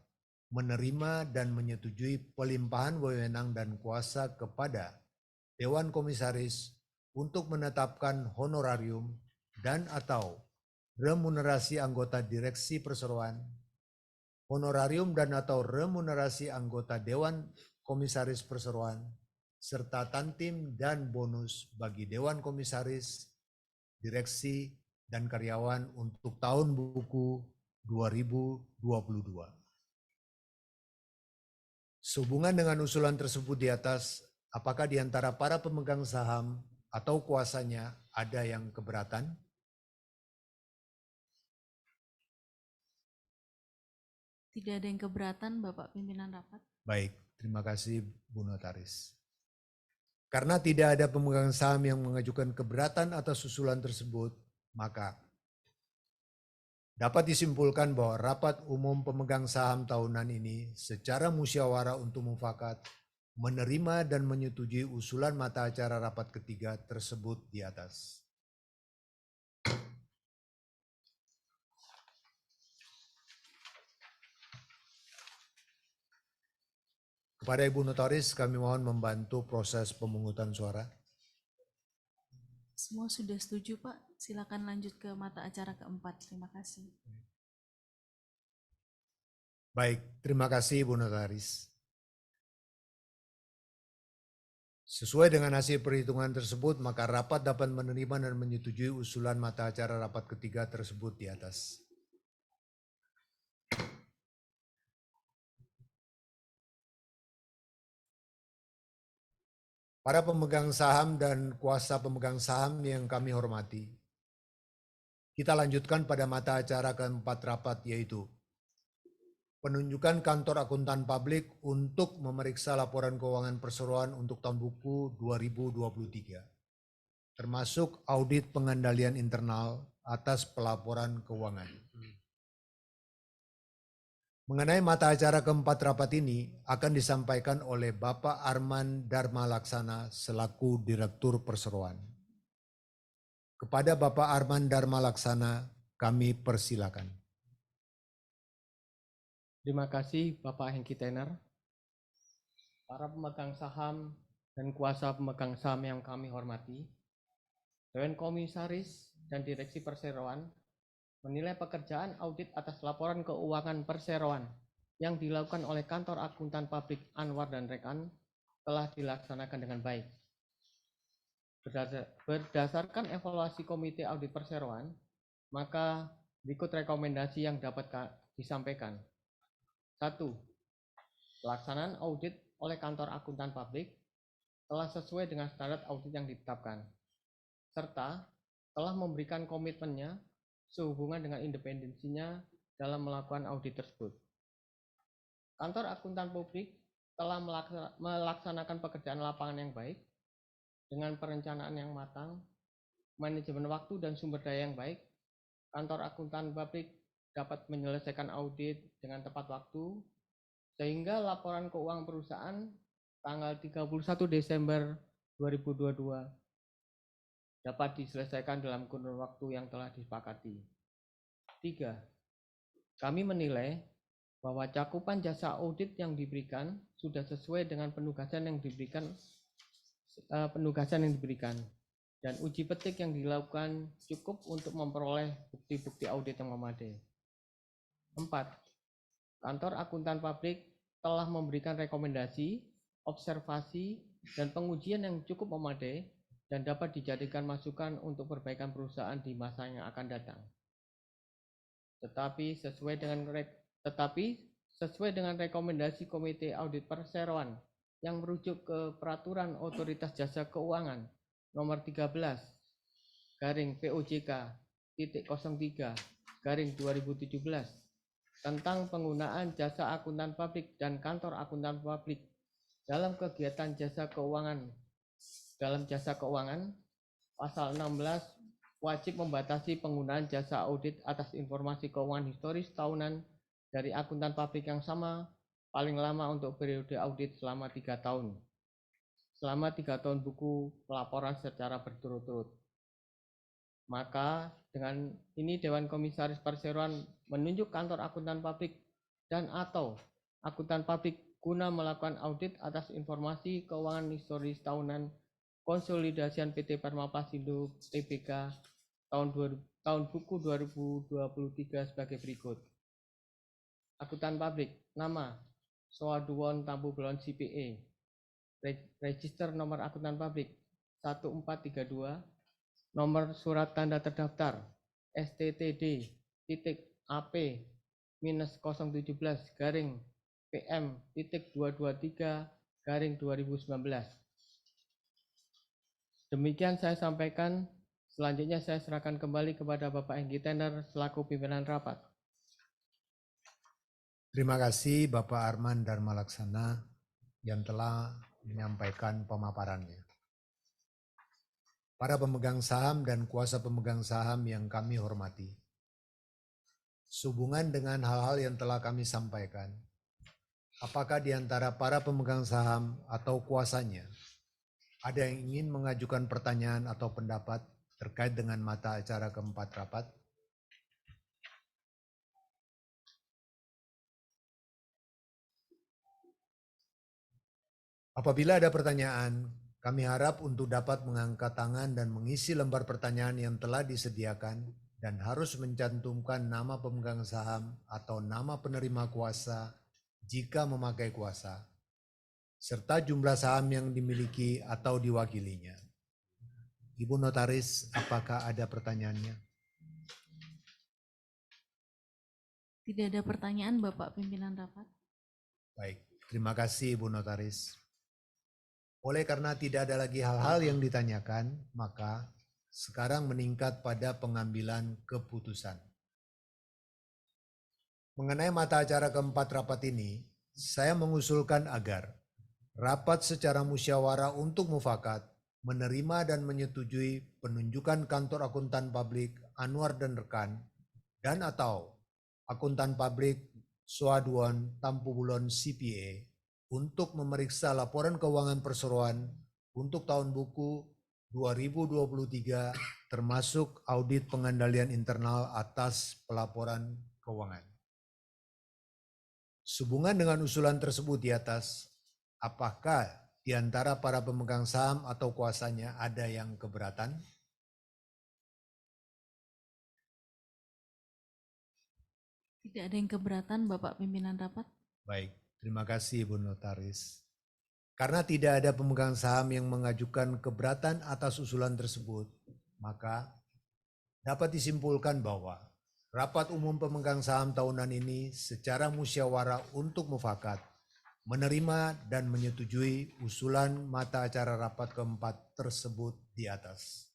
menerima dan menyetujui pelimpahan wewenang dan kuasa kepada Dewan Komisaris untuk menetapkan honorarium dan atau remunerasi anggota direksi perseroan, honorarium dan atau remunerasi anggota Dewan Komisaris Perseroan, serta tantim dan bonus bagi Dewan Komisaris, direksi, dan karyawan untuk tahun buku 2022. Sehubungan dengan usulan tersebut di atas, apakah di antara para pemegang saham atau kuasanya ada yang keberatan? Tidak ada yang keberatan, Bapak Pimpinan Rapat. Baik, terima kasih Bu Notaris. Karena tidak ada pemegang saham yang mengajukan keberatan atas usulan tersebut, maka dapat disimpulkan bahwa rapat umum pemegang saham tahunan ini secara musyawarah untuk mufakat menerima dan menyetujui usulan mata acara rapat ketiga tersebut di atas. Kepada Ibu Notaris, kami mohon membantu proses pemungutan suara. Semua sudah setuju, Pak. Silakan lanjut ke mata acara keempat. Terima kasih. Baik, terima kasih Ibu Notaris. Sesuai dengan hasil perhitungan tersebut, maka rapat dapat menerima dan menyetujui usulan mata acara rapat ketiga tersebut di atas. Para pemegang saham dan kuasa pemegang saham yang kami hormati, kita lanjutkan pada mata acara keempat rapat, yaitu penunjukan kantor akuntan publik untuk memeriksa laporan keuangan perseroan untuk tahun buku 2023, termasuk audit pengendalian internal atas pelaporan keuangan. Mengenai mata acara keempat rapat ini akan disampaikan oleh Bapak Arman Dharma Laksana selaku Direktur Perseroan. Kepada Bapak Arman Dharma Laksana, kami persilakan. Terima kasih Bapak Hengki Tener, para pemegang saham dan kuasa pemegang saham yang kami hormati, Dewan Komisaris dan Direksi Perseroan menilai pekerjaan audit atas laporan keuangan perseroan yang dilakukan oleh kantor akuntan publik Anwar dan Rekan telah dilaksanakan dengan baik. Berdasarkan evaluasi Komite Audit Perseroan, maka berikut rekomendasi yang dapat disampaikan. 1. Pelaksanaan audit oleh kantor akuntan publik telah sesuai dengan standar audit yang ditetapkan, serta telah memberikan komitmennya sehubungan dengan independensinya dalam melakukan audit tersebut. Kantor akuntan publik telah melaksanakan pekerjaan lapangan yang baik, dengan perencanaan yang matang, manajemen waktu dan sumber daya yang baik. Kantor akuntan publik dapat menyelesaikan audit dengan tepat waktu, sehingga laporan keuangan perusahaan tanggal 31 Desember 2022 dapat diselesaikan dalam kurun waktu yang telah disepakati. 3. Kami menilai bahwa cakupan jasa audit yang diberikan sudah sesuai dengan penugasan yang diberikan dan uji petik yang dilakukan cukup untuk memperoleh bukti-bukti audit yang memadai. 4. Kantor akuntan publik telah memberikan rekomendasi, observasi, dan pengujian yang cukup memadai dan dapat dijadikan masukan untuk perbaikan perusahaan di masa yang akan datang. Tetapi sesuai dengan rekomendasi Komite Audit Perseroan yang merujuk ke Peraturan Otoritas Jasa Keuangan Nomor 13 POJK.03/2017 tentang penggunaan jasa akuntan publik dan kantor akuntan publik dalam kegiatan jasa keuangan. Dalam jasa keuangan, pasal 16 wajib membatasi penggunaan jasa audit atas informasi keuangan historis tahunan dari akuntan publik yang sama paling lama untuk periode audit selama 3 tahun. Selama 3 tahun buku pelaporan secara berturut-turut. Maka dengan ini Dewan Komisaris Perseroan menunjuk kantor akuntan publik dan atau akuntan publik guna melakukan audit atas informasi keuangan historis tahunan konsolidasian PT Permapasindo Tbk tahun buku 2023 sebagai berikut. Akuntan publik, nama Soaduwon Tampu Belon CPA, register nomor akuntan publik 1432, nomor surat tanda terdaftar STTD-AP-017-PM.223/2019. Demikian saya sampaikan. Selanjutnya saya serahkan kembali kepada Bapak Hengki Tener selaku pimpinan rapat. Terima kasih Bapak Arman Dharma Laksana yang telah menyampaikan pemaparannya. Para pemegang saham dan kuasa pemegang saham yang kami hormati, sehubungan dengan hal-hal yang telah kami sampaikan, apakah di antara para pemegang saham atau kuasanya ada yang ingin mengajukan pertanyaan atau pendapat terkait dengan mata acara keempat rapat? Apabila ada pertanyaan, kami harap untuk dapat mengangkat tangan dan mengisi lembar pertanyaan yang telah disediakan dan harus mencantumkan nama pemegang saham atau nama penerima kuasa jika memakai kuasa, serta jumlah saham yang dimiliki atau diwakilinya. Ibu Notaris, apakah ada pertanyaannya? Tidak ada pertanyaan, Bapak Pimpinan Rapat. Baik, terima kasih Ibu Notaris. Oleh karena tidak ada lagi hal-hal yang ditanyakan, maka sekarang meningkat pada pengambilan keputusan. Mengenai mata acara keempat rapat ini, saya mengusulkan agar rapat secara musyawarah untuk mufakat menerima dan menyetujui penunjukan kantor akuntan publik Anwar dan rekan dan atau akuntan publik Swaduan Tampu Bulon CPA untuk memeriksa laporan keuangan perseroan untuk tahun buku 2023 termasuk audit pengendalian internal atas pelaporan keuangan. Sehubungan dengan usulan tersebut di atas, apakah di antara para pemegang saham atau kuasanya ada yang keberatan? Tidak ada yang keberatan, Bapak Pimpinan Rapat. Baik, terima kasih Ibu Notaris. Karena tidak ada pemegang saham yang mengajukan keberatan atas usulan tersebut, maka dapat disimpulkan bahwa rapat umum pemegang saham tahunan ini secara musyawarah untuk mufakat menerima dan menyetujui usulan mata acara rapat keempat tersebut di atas.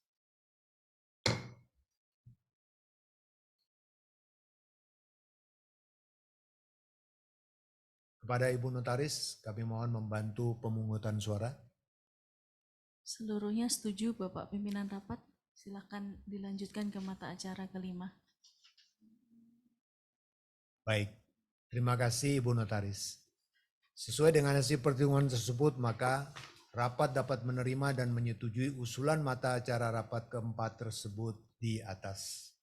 Kepada Ibu Notaris, kami mohon membantu pemungutan suara. Seluruhnya setuju, Bapak Pimpinan Rapat. Silakan dilanjutkan ke mata acara kelima. Baik, terima kasih Ibu Notaris. Sesuai dengan hasil perhitungan tersebut, maka rapat dapat menerima dan menyetujui usulan mata acara rapat keempat tersebut di atas.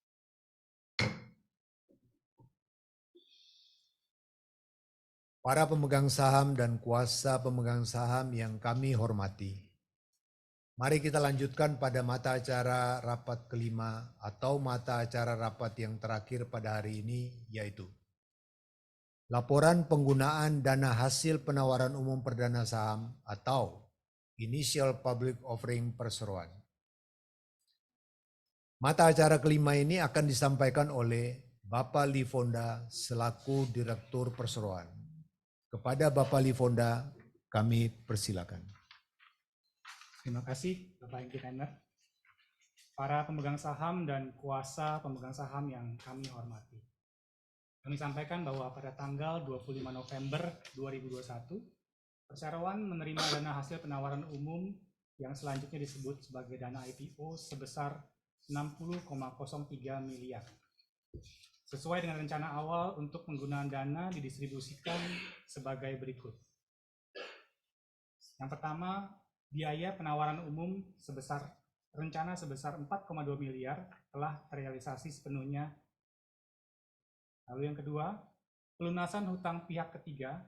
Para pemegang saham dan kuasa pemegang saham yang kami hormati, mari kita lanjutkan pada mata acara rapat kelima atau mata acara rapat yang terakhir pada hari ini, yaitu laporan penggunaan dana hasil penawaran umum perdana saham atau Initial Public Offering perseroan. Mata acara kelima ini akan disampaikan oleh Bapak Lifonda selaku Direktur Perseroan. Kepada Bapak Lifonda, kami persilakan. Terima kasih Bapak Engineer, para pemegang saham dan kuasa pemegang saham yang kami hormati. Kami sampaikan bahwa pada tanggal 25 November 2021, perseroan menerima dana hasil penawaran umum yang selanjutnya disebut sebagai dana IPO sebesar 60,03 miliar. Sesuai dengan rencana awal untuk penggunaan dana didistribusikan sebagai berikut. Yang pertama, biaya penawaran umum rencana sebesar 4,2 miliar telah terrealisasi sepenuhnya. Lalu yang kedua, pelunasan hutang pihak ketiga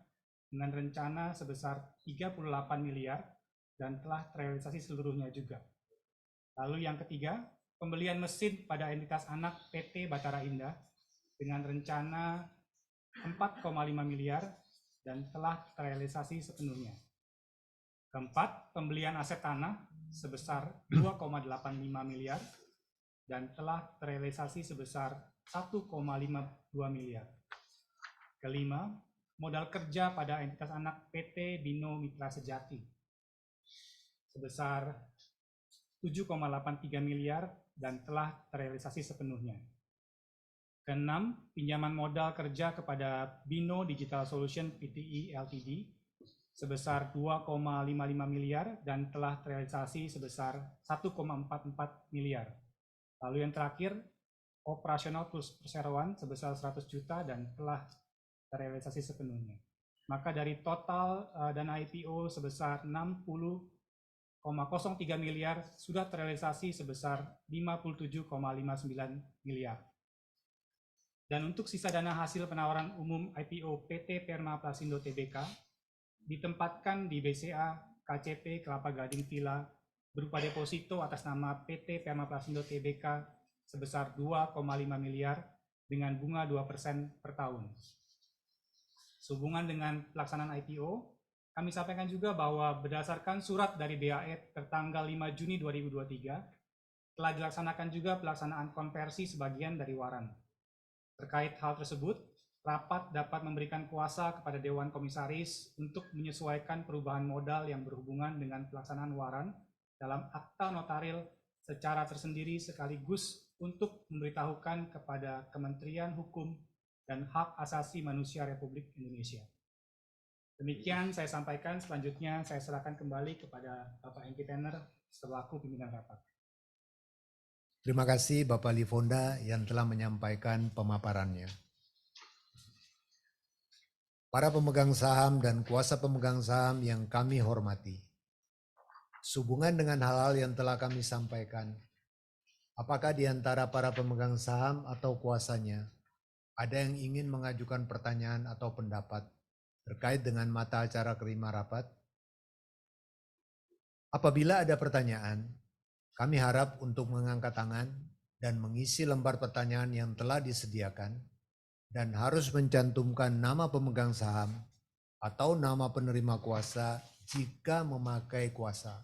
dengan rencana sebesar 38 miliar dan telah terrealisasi seluruhnya juga. Lalu yang ketiga, pembelian mesin pada entitas anak PT Batara Indah dengan rencana 4,5 miliar dan telah terrealisasi sepenuhnya. Keempat, pembelian aset tanah sebesar 2,85 miliar dan telah terrealisasi sebesar 1,52 miliar. Kelima, modal kerja pada entitas anak PT Bino Mitra Sejati sebesar 7,83 miliar dan telah terrealisasi sepenuhnya. Keenam, pinjaman modal kerja kepada Bino Digital Solution Pti Ltd sebesar 2,55 miliar dan telah terrealisasi sebesar 1,44 miliar. Lalu yang terakhir, operasional perseroan sebesar 100 juta dan telah terrealisasi sepenuhnya. Maka dari total dana IPO sebesar 60,03 miliar sudah terrealisasi sebesar 57,59 miliar. Dan untuk sisa dana hasil penawaran umum IPO PT Perma Plasindo Tbk ditempatkan di BCA KCP Kelapa Gading Villa berupa deposito atas nama PT Perma Plasindo Tbk sebesar 2,5 miliar dengan bunga 2% per tahun. Sehubungan dengan pelaksanaan IPO, kami sampaikan juga bahwa berdasarkan surat dari BAE tertanggal 5 Juni 2023, telah dilaksanakan juga pelaksanaan konversi sebagian dari waran. Terkait hal tersebut, rapat dapat memberikan kuasa kepada Dewan Komisaris untuk menyesuaikan perubahan modal yang berhubungan dengan pelaksanaan waran dalam akta notaril secara tersendiri sekaligus untuk memberitahukan kepada Kementerian Hukum dan Hak Asasi Manusia Republik Indonesia. Demikian saya sampaikan, selanjutnya saya serahkan kembali kepada Bapak Hengki Tenner selaku pimpinan rapat. Terima kasih Bapak Livonda yang telah menyampaikan pemaparannya. Para pemegang saham dan kuasa pemegang saham yang kami hormati, sehubungan dengan hal-hal yang telah kami sampaikan, apakah di antara para pemegang saham atau kuasanya ada yang ingin mengajukan pertanyaan atau pendapat terkait dengan mata acara kelima rapat? Apabila ada pertanyaan, kami harap untuk mengangkat tangan dan mengisi lembar pertanyaan yang telah disediakan dan harus mencantumkan nama pemegang saham atau nama penerima kuasa jika memakai kuasa,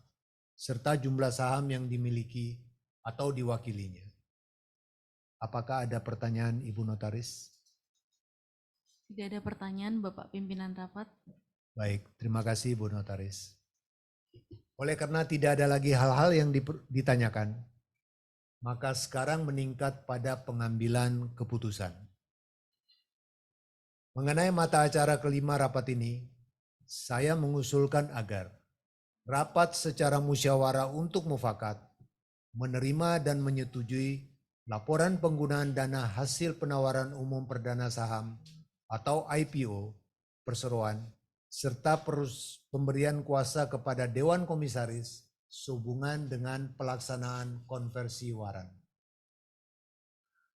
serta jumlah saham yang dimiliki atau diwakilinya. Apakah ada pertanyaan Ibu Notaris? Tidak ada pertanyaan, Bapak Pimpinan Rapat. Baik, terima kasih Ibu Notaris. Oleh karena tidak ada lagi hal-hal yang ditanyakan, maka sekarang meningkat pada pengambilan keputusan. Mengenai mata acara kelima rapat ini, saya mengusulkan agar rapat secara musyawarah untuk mufakat menerima dan menyetujui laporan penggunaan dana hasil penawaran umum perdana saham atau IPO perseroan serta pemberian kuasa kepada Dewan Komisaris sehubungan dengan pelaksanaan konversi waran.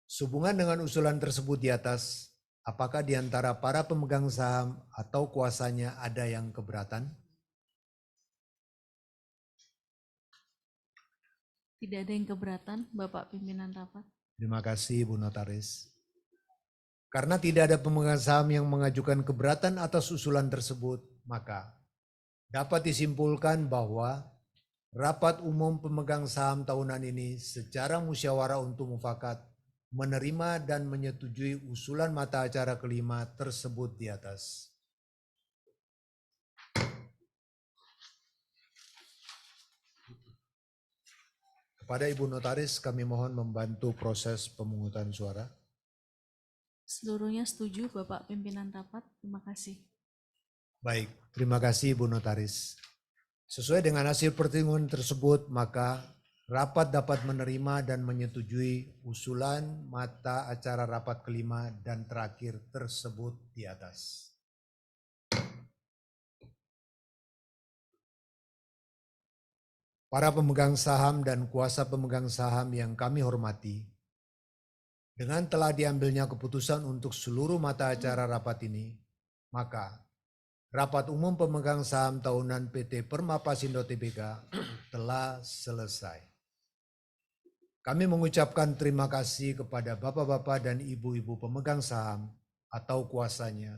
Sehubungan dengan usulan tersebut di atas, apakah di antara para pemegang saham atau kuasanya ada yang keberatan? Tidak ada yang keberatan, Bapak Pimpinan Rapat. Terima kasih Ibu Notaris. Karena tidak ada pemegang saham yang mengajukan keberatan atas usulan tersebut, maka dapat disimpulkan bahwa rapat umum pemegang saham tahunan ini secara musyawarah untuk mufakat menerima dan menyetujui usulan mata acara kelima tersebut di atas. Kepada Ibu Notaris kami mohon membantu proses pemungutan suara. Seluruhnya setuju, Bapak Pimpinan Rapat. Terima kasih. Baik, terima kasih Ibu Notaris. Sesuai dengan hasil perhitungan tersebut, maka rapat dapat menerima dan menyetujui usulan mata acara rapat kelima dan terakhir tersebut di atas. Para pemegang saham dan kuasa pemegang saham yang kami hormati, dengan telah diambilnya keputusan untuk seluruh mata acara rapat ini, maka rapat umum pemegang saham tahunan PT Perma Plasindo Tbk telah selesai. Kami mengucapkan terima kasih kepada bapak-bapak dan ibu-ibu pemegang saham atau kuasanya,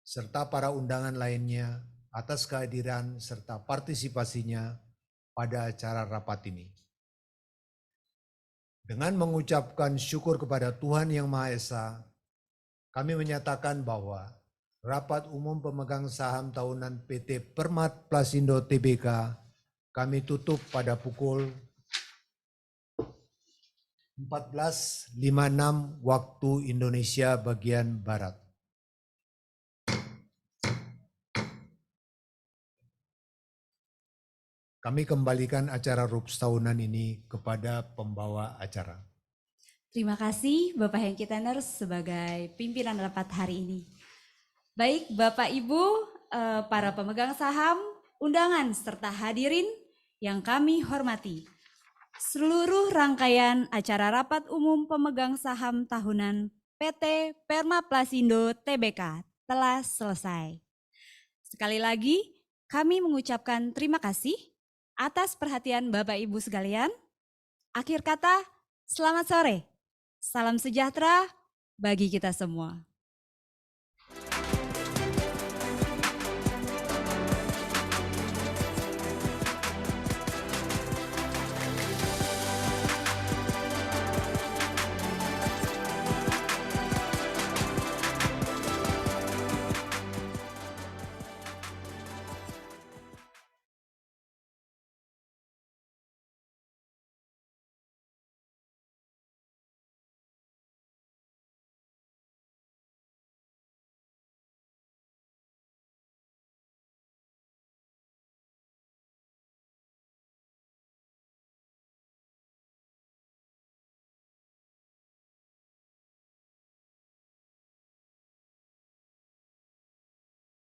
serta para undangan lainnya atas kehadiran serta partisipasinya pada acara rapat ini. Dengan mengucapkan syukur kepada Tuhan Yang Maha Esa, kami menyatakan bahwa rapat umum pemegang saham tahunan PT Perma Plasindo Tbk kami tutup pada pukul 14.56 waktu Indonesia bagian Barat. Kami kembalikan acara RUPS tahunan ini kepada pembawa acara. Terima kasih Bapak Hengki Tenner sebagai pimpinan rapat hari ini. Baik Bapak Ibu, para pemegang saham, undangan serta hadirin yang kami hormati. Seluruh rangkaian acara rapat umum pemegang saham tahunan PT Permaplasindo Tbk telah selesai. Sekali lagi kami mengucapkan terima kasih atas perhatian Bapak Ibu sekalian. Akhir kata, selamat sore. Salam sejahtera bagi kita semua.